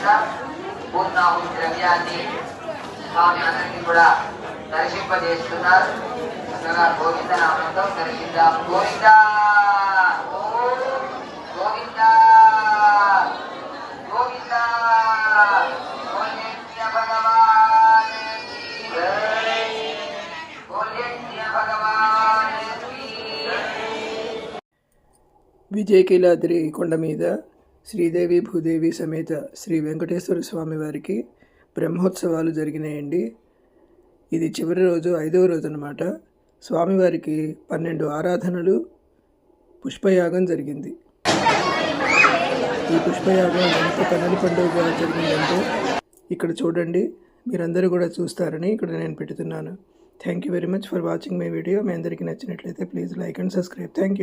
సమేతంగా పూర్ణాహుతి ద్రవ్యాన్ని స్వామి అందరికీ కూడా దర్శింపజేస్తున్నారు. చక్కగా గోవింద నామంతో దర్శిద్దాం. గోవింద గోవింద గోవింద గోవింద భగవాన్ విజయకీలాద్రి కొండ మీద శ్రీదేవి భూదేవి సమేత శ్రీ వెంకటేశ్వర స్వామి వారికి బ్రహ్మోత్సవాలు జరిగినాయండి. ఇది చివరి రోజు, 5వ రోజు అన్నమాట. స్వామివారికి 12 ఆరాధనలు, పుష్పయాగం జరిగింది. ఈ పుష్పయాగం ఎంత కన్నుల పండుగగా జరిగిందంటే ఇక్కడ చూడండి, మీరందరూ కూడా చూస్తారని ఇక్కడ నేను పెడుతున్నాను. Thank you very much for watching my video. మీ అందరికీ నచ్చినట్లయితే please like and subscribe. Thank you.